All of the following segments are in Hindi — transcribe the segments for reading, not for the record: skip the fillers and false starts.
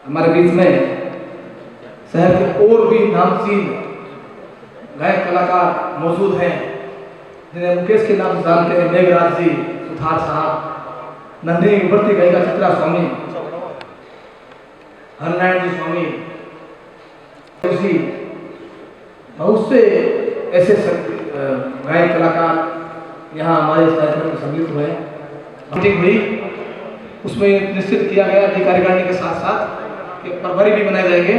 हमारे बीच में शहर के और भी नामचीन गायक कलाकार मौजूद हैं जिन्हें मुकेश के नाम से जानते हैं। मेघराज जी, सुधार साहब, नंदिनी उभरती गायिका चित्रा स्वामी, हरनारायण जी स्वामी, बहुत से ऐसे गायक कलाकार यहाँ हमारे इस कार्यक्रम में सम्मिलित हुए। मीटिंग हुई, उसमें निश्चित किया गया अधिकारी करने के साथ साथ कि प्रभारी भी बनाए जाएंगे।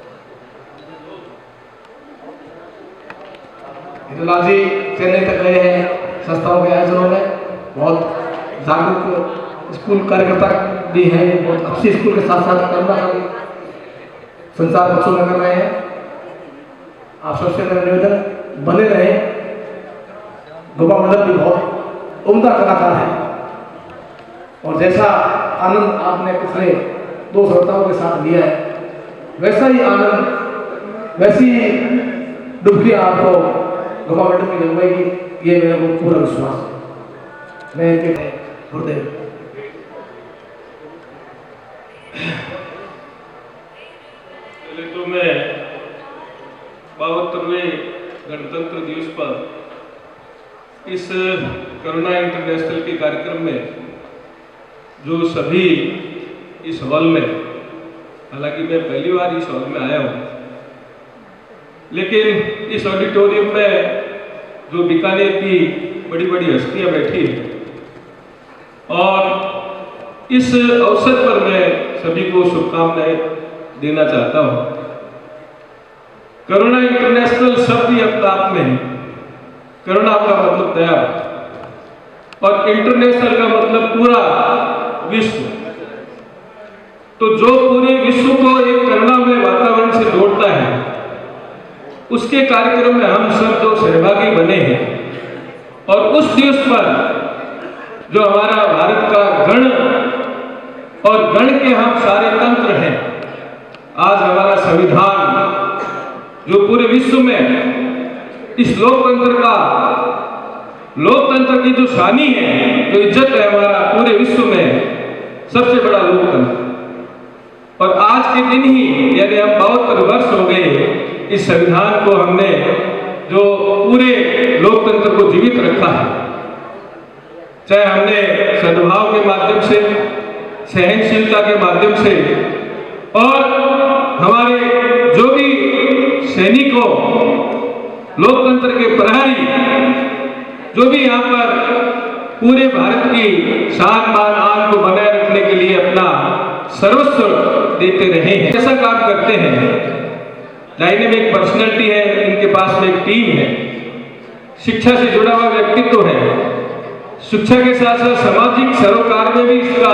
हिंदुलाल जी चेन्नई तक गए हैं संस्थाओं के आयोजनों में, बहुत जागरूक स्कूल कार्यकर्ता भी हैं, बहुत अच्छी स्कूल के साथ साथ करुणा का भी संचार बच्चों में कर रहे हैं। आप सबसे मेरा निवेदन बने रहे। गोपा मंडल भी बहुत उम्दा कलाकार है और जैसा आनंद आपने पिछले 2 श्रोताओं के साथ लिया है वैसा ही आनंद, वैसी डुबकी आपको गोपा मंडल में लगवाएगी, ये मेरा को पूरा विश्वास है। मैं इनके गुरुदेव पहले तो मैं 72वें गणतंत्र दिवस पर इस करुणा इंटरनेशनल के कार्यक्रम में जो सभी इस हॉल में, हालांकि मैं पहली बार इस हॉल में आया हूँ, लेकिन इस ऑडिटोरियम में जो बीकानेर की बड़ी बड़ी हस्तियाँ बैठी हैं और इस अवसर पर मैं सभी को शुभकामनाएं देना चाहता हूँ। करुणा इंटरनेशनल शब्द ही अपने आप में, करुणा का मतलब दया और इंटरनेशनल का मतलब पूरा विश्व। तो जो पूरे विश्व को एक करुणामय वातावरण से जोड़ता है, उसके कार्यक्रम में हम सब जो सहभागी बने हैं और उस दिवस पर जो हमारा भारत का गण और गण के हम सारे तंत्र हैं, आज हमारा संविधान जो पूरे विश्व में इस लोकतंत्र की जो शानी है, जो इज्जत है हमारा पूरे विश्व में सबसे बड़ा लोकतंत्र, और आज के दिन ही यानी हम 72 वर्ष हो गए इस संविधान को हमने जो पूरे लोकतंत्र को जीवित रखा है, चाहे हमने सद्भाव के माध्यम से, सहनशीलता के माध्यम से और हमारे जो भी सैनिकों, लोकतंत्र के प्रहरी जो भी यहाँ पर पूरे भारत की शान मान आन को बनाए रखने के लिए अपना सर्वस्व देते रहे हैं, ऐसा काम करते हैं। डायनेमिक पर्सनैलिटी है, इनके पास में एक टीम है, शिक्षा से जुड़ा हुआ व्यक्तित्व है, शिक्षा के साथ साथ सामाजिक सरोकार में भी इसका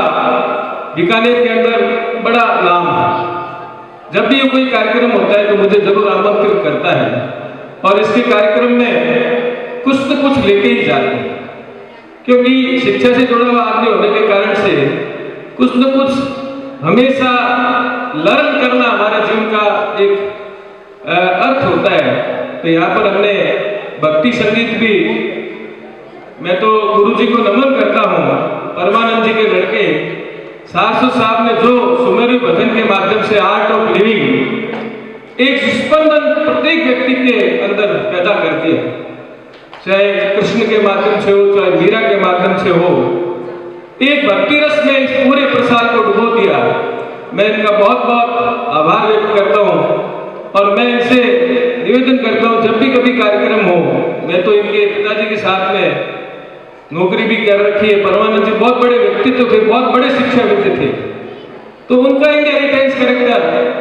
बीकानेर के अंदर बड़ा नाम है। जब भी कोई कार्यक्रम होता है तो मुझे जरूर आमंत्रित करता है और इसके कार्यक्रम में कुछ न कुछ लेके ही जाते हैं, क्योंकि शिक्षा से जुड़ा हुआ आदमी होने के कारण से कुछ न कुछ हमेशा लर्न करना हमारे जीवन का एक अर्थ होता है। तो यहाँ पर हमने भक्ति संगीत भी, मैं तो गुरु जी को नमन करता हूँ, परमानंद जी के लड़के सारस्वत साहब ने जो सुमेरु भजन के माध्यम से आर्ट ऑफ लिविंग एक स्पंदन प्रत्येक व्यक्ति के अंदर पैदा कर दिया, चाहे कृष्ण के माध्यम से हो, चाहे मीरा के माध्यम से हो, एक भक्ति रस में इस पूरे प्रसाद को डुबो दिया। मैं इनका बहुत बहुत आभार व्यक्त करता हूँ और मैं इनसे निवेदन करता हूँ जब भी कभी कार्यक्रम हो, मैं तो इनके पिताजी के साथ में नौकरी भी कर रखी है। परमानंद जी बहुत बड़े व्यक्तित्व थे, बहुत बड़े शिक्षाविद थे, तो उनका इनहेरिटेंस कैरेक्टर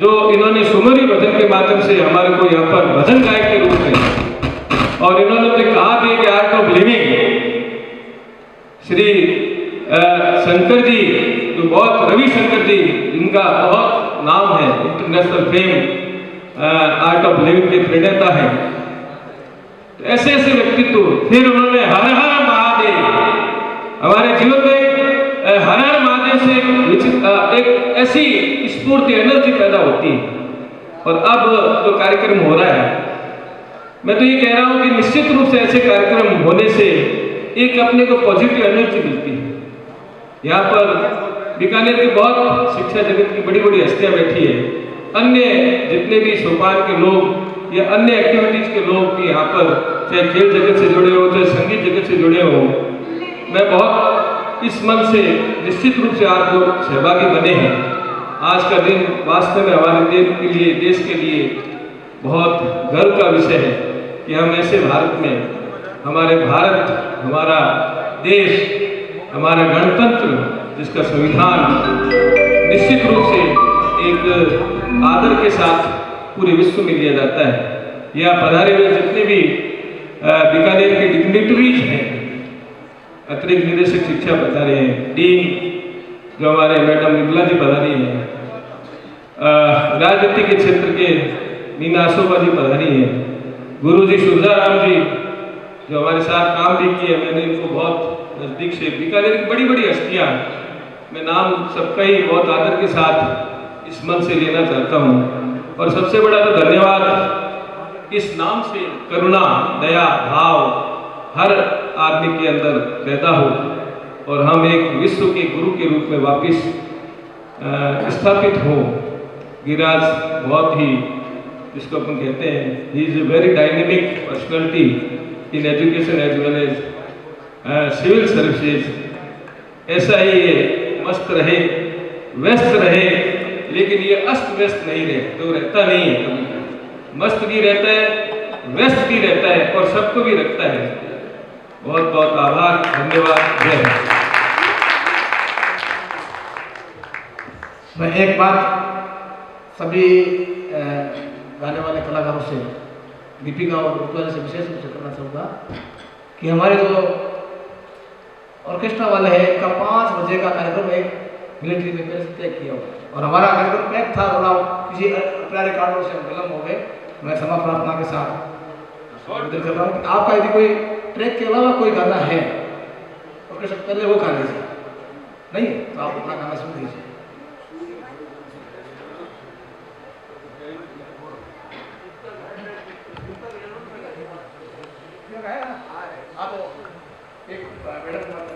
जो इन्होंने सुमेरु भजन के माध्यम से हमारे को यहाँ पर भजन गायक के रूप में, और इन्होंने तो कहा भी कि art of living Shri Shankar ji, जो बहुत रविशंकर जी, इनका बहुत नाम है, international fame art of living के प्रणेता है। तो ऐसे ऐसे व्यक्तित्व, फिर उन्होंने हर हर महादेव, हमारे जीवन में हर हर महादेव से एक ऐसी स्फूर्ति, एनर्जी पैदा होती है। और अब जो कार्यक्रम हो रहा है, मैं तो ये कह रहा हूँ कि निश्चित रूप से ऐसे कार्यक्रम होने से एक अपने को पॉजिटिव एनर्जी मिलती है। यहाँ पर बीकानेर की बहुत शिक्षा जगत की बड़ी बड़ी हस्तियां बैठी है, अन्य जितने भी सोपान के लोग या अन्य एक्टिविटीज के लोग भी यहाँ पर चाहे खेल जगत से जुड़े हो चाहे संगीत जगत से जुड़े हो, मैं बहुत इस मन से निश्चित रूप से आप लोग सहभागी बने हैं। आज का दिन वास्तव में हमारे देश के लिए बहुत गर्व का विषय है कि हम ऐसे भारत में, हमारे भारत, हमारा देश, हमारा गणतंत्र, जिसका संविधान निश्चित रूप से एक आदर के साथ पूरे विश्व में लिया जाता है। यह पधारे हुए जितने भी बीकानेर के डिग्निटरीज हैं, अतिरिक्त निदेशक शिक्षा पधारे हैं, डीन जो हमारे मैडम निर्मला जी पधारी हैं, राजनीति के क्षेत्र के मीना अशोका जी पधारी हैं, गुरु जी सुरजाराम जी जो हमारे साथ काम भी किए, मैंने इनको बहुत नज़दीक से, बीकानेर की बड़ी बड़ी हस्तियाँ, मैं नाम सबका ही बहुत आदर के साथ इस मन से लेना चाहता हूँ। और सबसे बड़ा तो धन्यवाद, इस नाम से करुणा, दया, भाव हर आदमी के अंदर पैदा हो और हम एक विश्व के गुरु के रूप में वापस स्थापित हो। गिरिराज बहुत ही, जिसको अपन कहते हैं, he is a very dynamic personality in education as well as civil services. ऐसा ही ये मस्त रहे, व्यस्त रहे, लेकिन ये अस्त व्यस्त नहीं रहे, तो रहता नहीं है कभी, मस्त भी रहता है, व्यस्त भी रहता है और सबको भी रखता है। बहुत बहुत आभार, धन्यवाद, जय हिंद। मैं एक बात सभी गाने वाले कलाकारों से, दीपिका और रुतुजा से विशेष रूप से करना चाहूँगा कि हमारे जो ऑर्केस्ट्रा वाले हैं, इनका 5 बजे का कार्यक्रम एक मिलिट्री में पहले से तय किया हुआ और हमारा कार्यक्रम पैक था, थोड़ा किसी अप्राय कारणों से विलम्ब हो गए। मैं क्षमा प्रार्थना के साथ निवेदन कर रहा हूँ कि आपका यदि कोई ट्रैक के अलावा कोई गाना है ऑर्केस्ट्रा पहले वो गा लीजिए, नहीं है तो आप अपना गाना सुन लीजिए। आप एक मैडम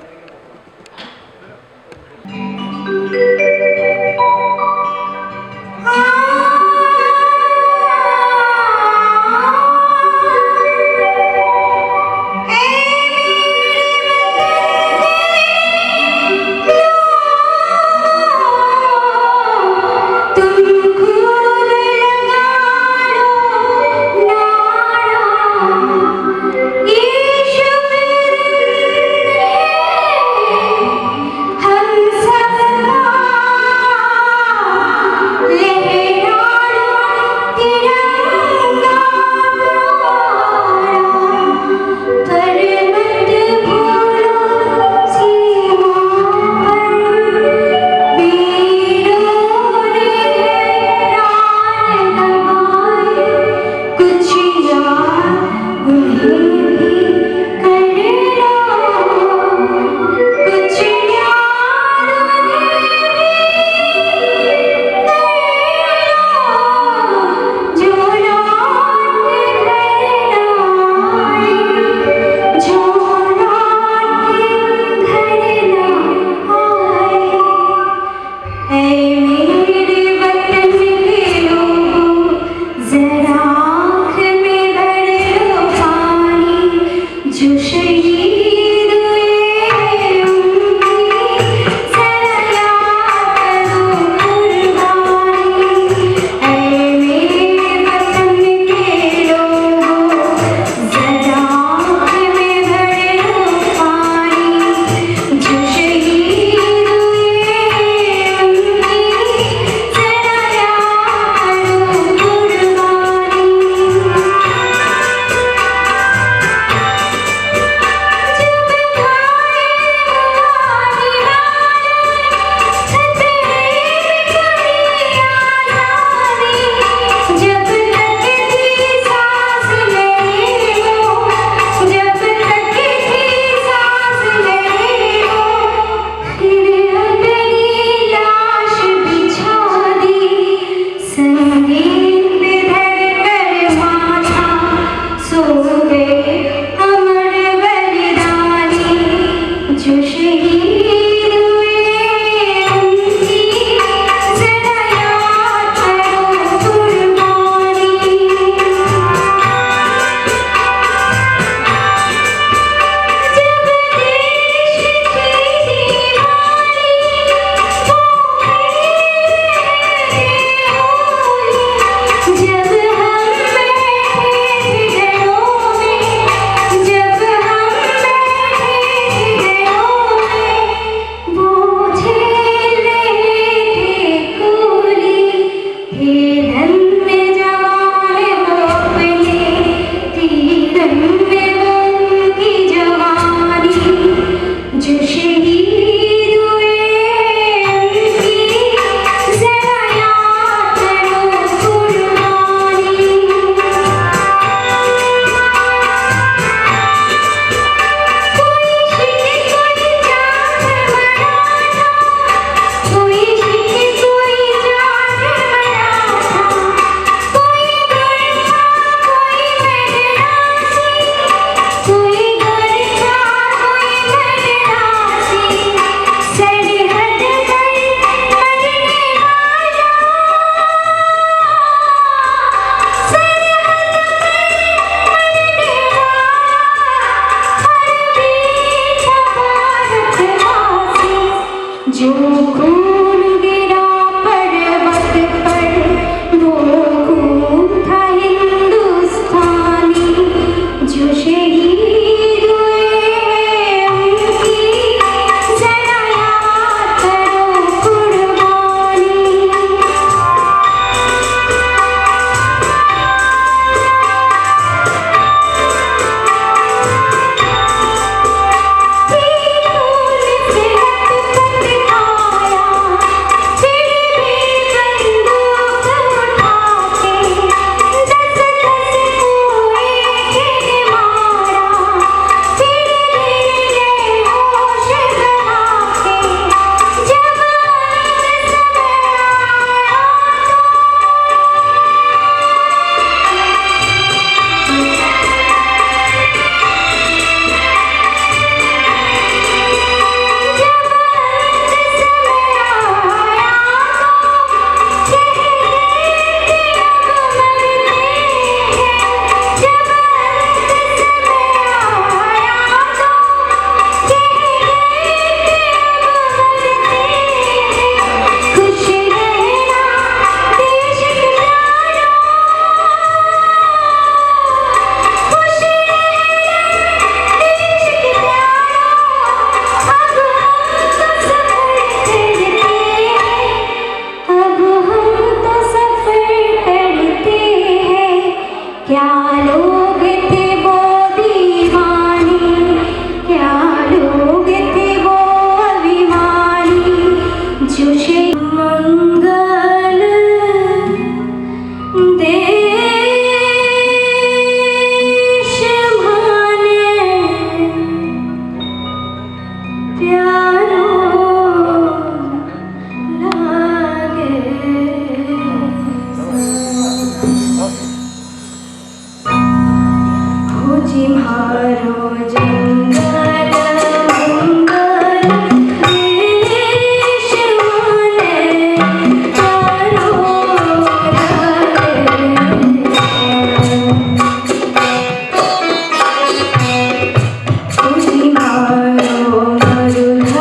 प्यारो लागे खोजी मारो जंगल मंगल देश माने प्यारो लागे खोजी मारो मरुधर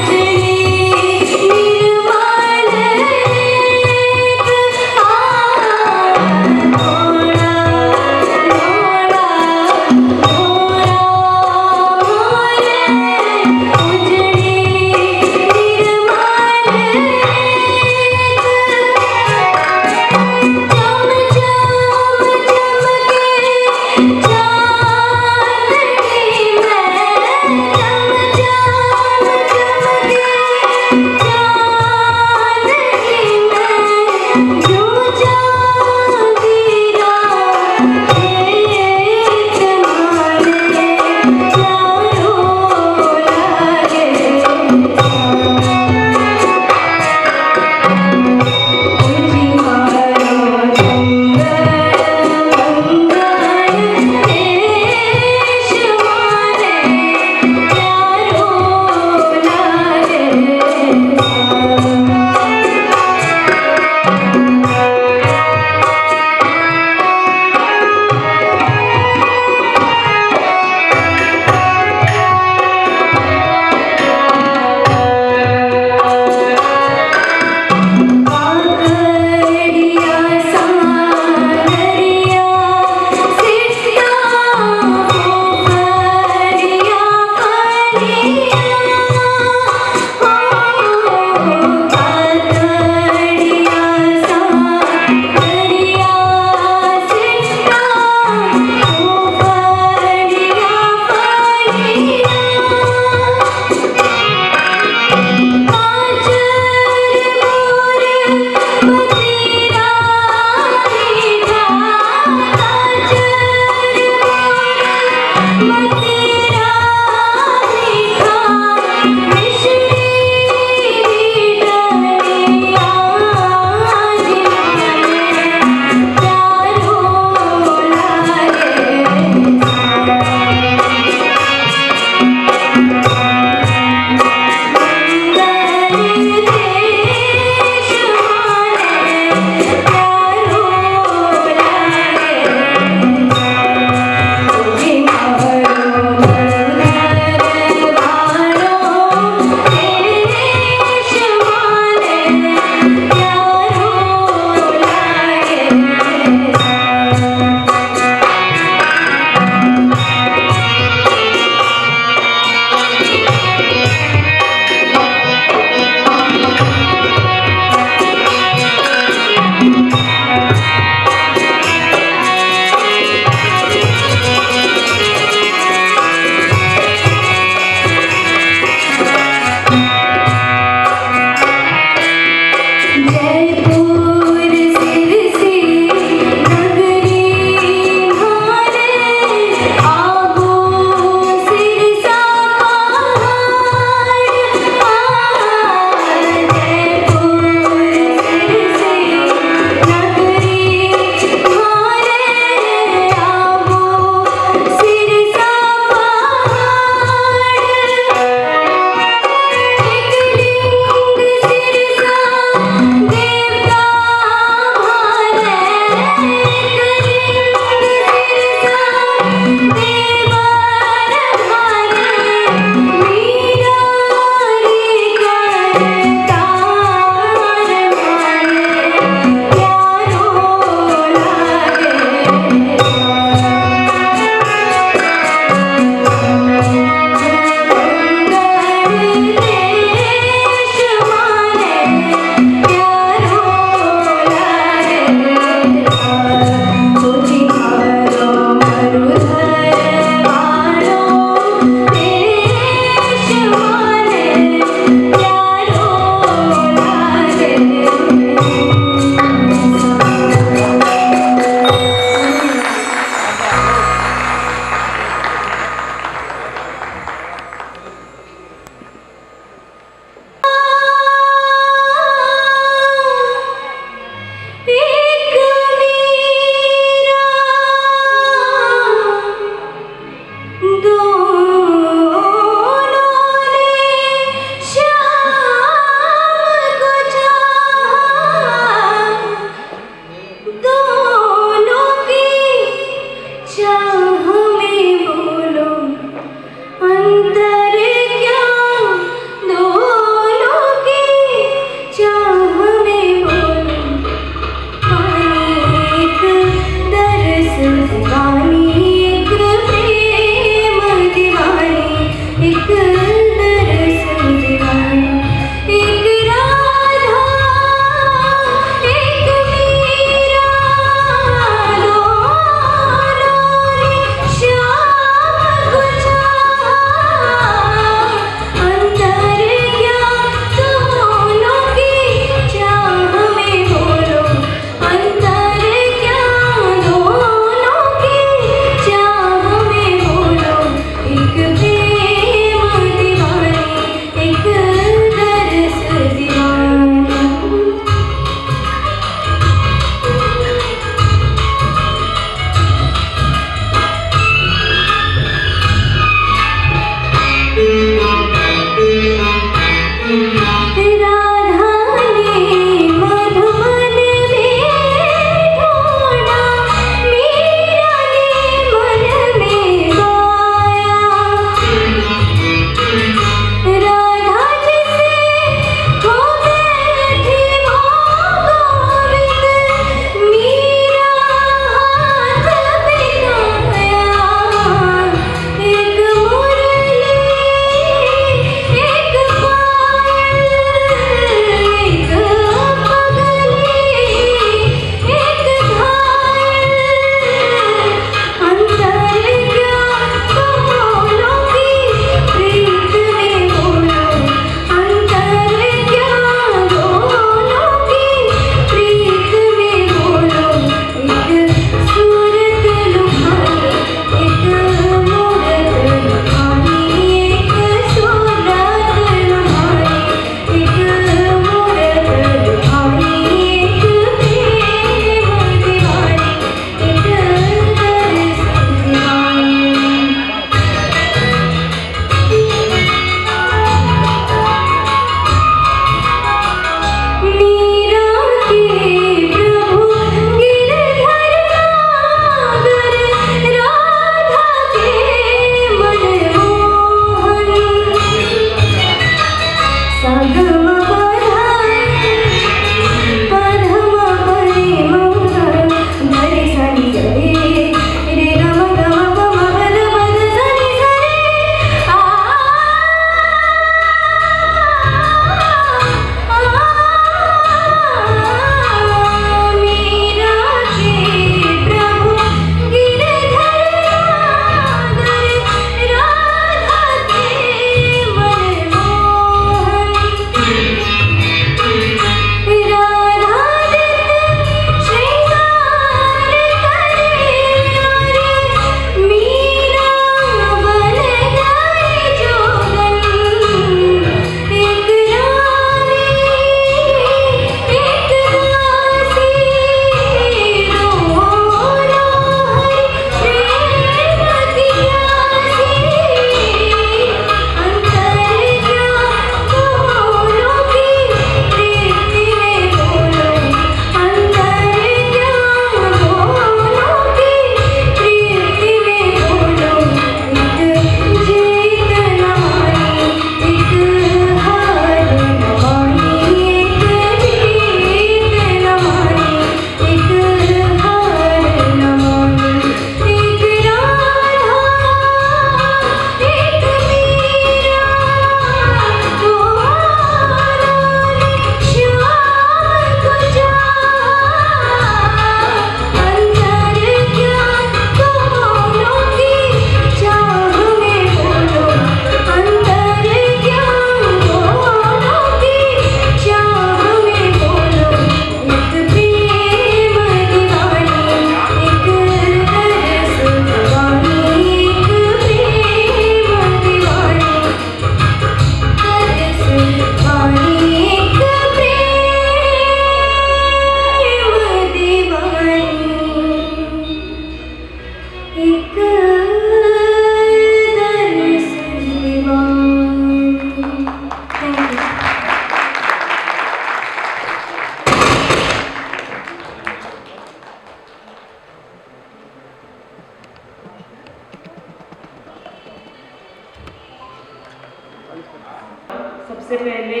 सबसे पहले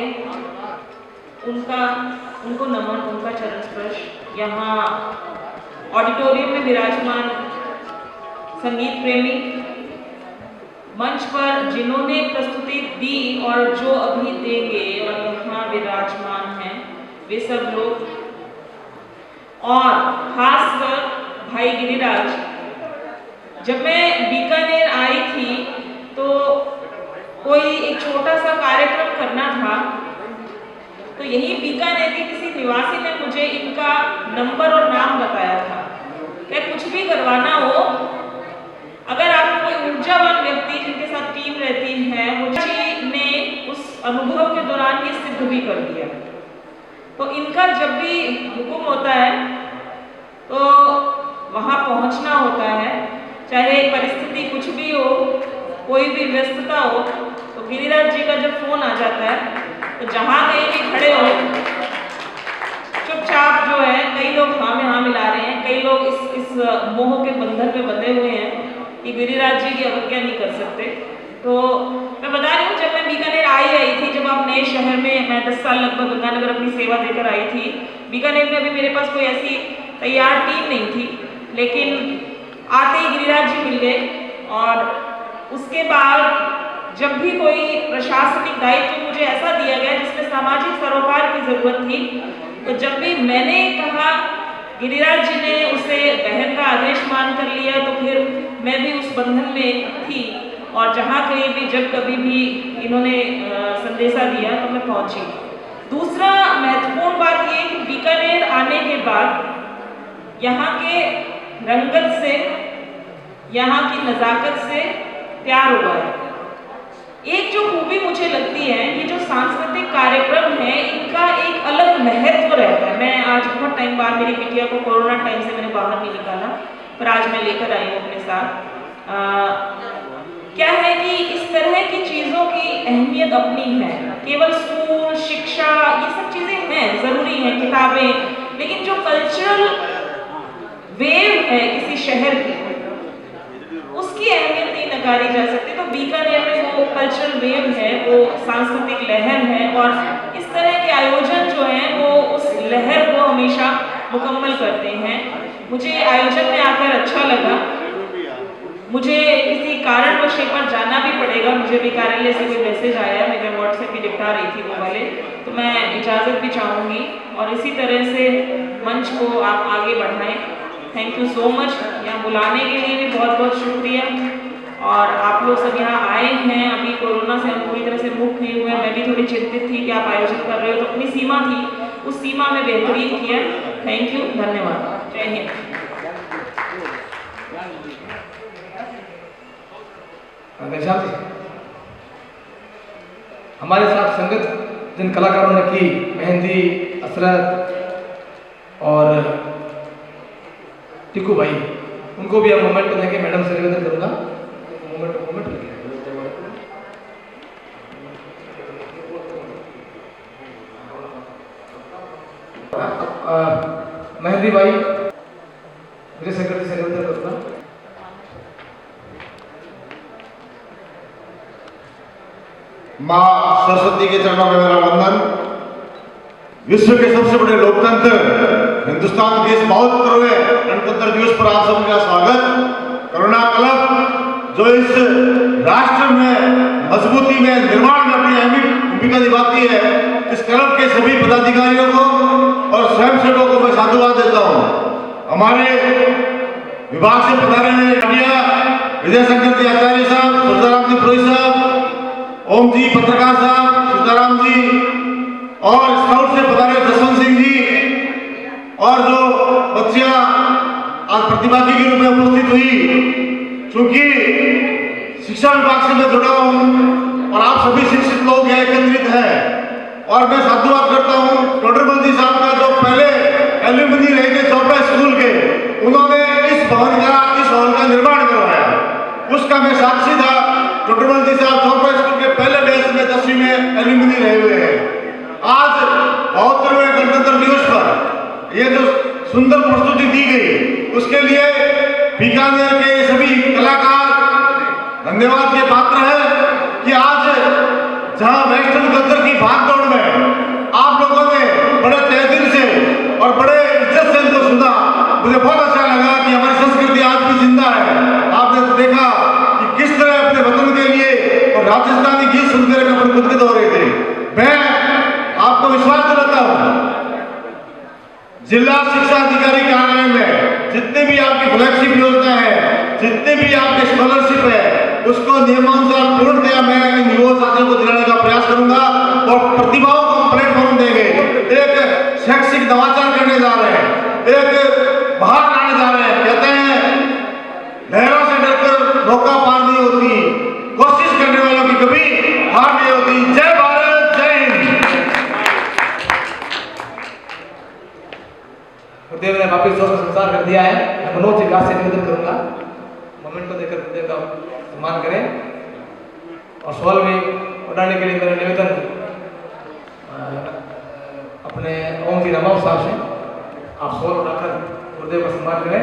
उनको नमन, उनका चरण स्पर्श। यहाँ ऑडिटोरियम में विराजमान संगीत प्रेमी, मंच पर जिन्होंने प्रस्तुति दी और जो अभी देंगे और यहाँ विराजमान हैं वे सब लोग, और खासकर भाई गिरिराज। जब मैं बीकानेर आई थी तो कोई एक छोटा सा कार्यक्रम करना था, तो यही बीकानेर के किसी निवासी ने मुझे इनका नंबर और नाम बताया था। क्या कुछ भी करवाना हो, अगर आप कोई ऊर्जावान व्यक्ति जिनके साथ टीम रहती है, मुझे ने उस अनुभव के दौरान ये सिद्ध भी कर दिया। तो इनका जब भी हुक्म होता है तो वहाँ पहुँचना होता है, चाहे परिस्थिति कुछ भी हो, कोई भी व्यस्तता हो, तो गिरिराज जी का जब फोन आ जाता है तो जहाँ कहीं भी खड़े हो, चुपचाप जो है, कई लोग हाँ में हाँ मिला रहे हैं, कई लोग इस मोह के बंधन में बंधे हुए हैं कि गिरिराज जी की अवज्ञा नहीं कर सकते। तो मैं बता रही हूँ, जब मैं बीकानेर आई थी, जब आप नए शहर में, मैं 10 साल लगभग गंगानगर अपनी सेवा देकर आई थी। बीकानेर में अभी मेरे पास कोई ऐसी तैयार टीम नहीं थी, लेकिन आते ही गिरिराज जी मिल गए। और उसके बाद जब भी कोई प्रशासनिक दायित्व मुझे ऐसा दिया गया जिसमें सामाजिक सरोकार की जरूरत थी, तो जब भी मैंने कहा, गिरिराज जी ने उसे बहन का आदेश मान कर लिया, तो फिर मैं भी उस बंधन में थी और जहाँ कहीं भी जब कभी भी इन्होंने संदेशा दिया तो मैं पहुंची। दूसरा महत्वपूर्ण बात ये कि बीकानेर आने के बाद यहाँ के रंगत से, यहाँ की नज़ाकत से प्यार हुआ है। एक जो खूबी मुझे लगती है, ये जो सांस्कृतिक कार्यक्रम है, इनका एक अलग महत्व रहता है। मैं आज बहुत टाइम बाद, मेरी बिटिया को कोरोना टाइम से मैंने बाहर नहीं निकाला, पर आज मैं लेकर आई हूँ अपने साथ। क्या है कि इस तरह की चीज़ों की अहमियत अपनी है। केवल स्कूल, शिक्षा, ये सब चीज़ें हैं, ज़रूरी हैं, किताबें, लेकिन जो कल्चरल वेव है किसी शहर की, उसकी अहमियत नहीं नकारी जा सकती। तो बीकानेर में वो कल्चरल वेव है, वो सांस्कृतिक लहर है, और इस तरह के आयोजन जो हैं वो उस लहर को हमेशा मुकम्मल करते हैं। मुझे आयोजन में आकर अच्छा लगा। मुझे किसी कारणवश एक बार जाना भी पड़ेगा, मुझे भी कार्यालय से कोई मैसेज आया, मैं व्हाट्सएप भी निपटा रही थी वो वाले, तो मैं इजाज़त भी चाहूँगी। और इसी तरह से मंच को आप आगे बढ़ाएं। Thank you so much. यहाँ बुलाने के लिए भी बहुत बहुत शुक्रिया। और आप लोग सब यहाँ आए हैं, अभी कोरोना से हम पूरी तरह से मुक्त नहीं हुए। मैं भी थोड़ी चिंतित थी कि आप आयोजन कर रहे हो, तो अपनी सीमा थी, उस सीमा में बेहतरीन किया। थैंक यू, धन्यवाद, जय हिंद। हमारे साथ संगत जिन कलाकारों ने की, मेहंदी, असरत और टिकू भाई, उनको भी अब मोमेंट लेके मैडम से निवेदन करूंगा, मोमेंट लेके। मेहंदी भाई, मेरे सेक्रेटरी से निवेदन करूंगा। माँ सरस्वती के चरणों में मेरा वंदन। विश्व के सबसे बड़े लोकतंत्र हिंदुस्तान के इस महोत्सवपूर्ण गणतंत्र दिवस पर आप सबका स्वागत। करुणा क्लब जो इस राष्ट्र में मजबूती में, निर्माण में अपनी अहम भूमिका निभाती है, इस क्लब के सभी पदाधिकारियों को और स्वयंसेवकों को मैं साधुवाद देता हूँ। हमारे विभाग से पधारे हुए विजय शंकर जी आचार्य साहब, सुधाराम जी पुरोहित साहब, ओम जी पत्रकार साहब, सीताराम जी, और स्काउट से पधारे जसवंत सिंह जी, और जो बच्चियां आज प्रतिभागी के रूप में उपस्थित हुई। चूंकि शिक्षा विभाग से मैं जुड़ा हूं और आप सभी शिक्षित लोग यहाँ एकत्रित हैं, और मैं साधुवाद करता हूं टोडरमल जी साहब का, जो पहले एल्यूमिनी रहे थे चौपड़ा स्कूल के, उन्होंने इस भवन का निर्माण करवाया। उसका मैं साक्षी था। टोडरमल जी साहब चौपड़ा स्कूल के पहले बैच में 10वीं में एल्यूमिनी रहे हुए हैं। आज 72वें गणतंत्र दिवस पर ये जो सुंदर प्रस्तुति दी गई, उसके लिए बीकानेर के सभी कलाकार धन्यवाद के पात्र हैं कि आज जहां वेस्टर्न कल्चर की बड़े तहे दिल से और बड़े इज्जत से इनको सुना, मुझे बहुत अच्छा लगा कि हमारी संस्कृति आज भी जिंदा है। आपने तो देखा कि किस तरह अपने वतन के लिए और राजस्थानी गीत सुनकर अपने खुद के दो रहे थे। मैं आपको विश्वास दिलाता हूँ, जिला शिक्षा अधिकारी कार्यालय में जितने भी आपकी फ्लैगशिप योजना है, जितने भी आपके स्कॉलरशिप है, उसको नियमानुसार पूर्णतया मैं इन युवा साथियों को दिलाने का प्रयास करूंगा और प्रतिभाओं को प्लेटफॉर्म देंगे। एक शैक्षिक नवाचार करने जा रहे हैं, एक बाहर लाने जा रहे हैं। कहते हैं लहरों से डरकर नौका पार नहीं होती, कोशिश करने वालों की कभी हार नहीं होती। जय भारत, जय हिंद। गुरुदेव ने वापिस संस्कार कर दिया है। मैं मनोज जी से निवेदन करूंगा, मोमेंट को देकर गुरुदेव का सम्मान करें और सवाल भी उठाने के लिए मेरा निवेदन अपने ओम जी रामाव साहब से आप सवाल उठाकर गुरुदेव का सम्मान करें।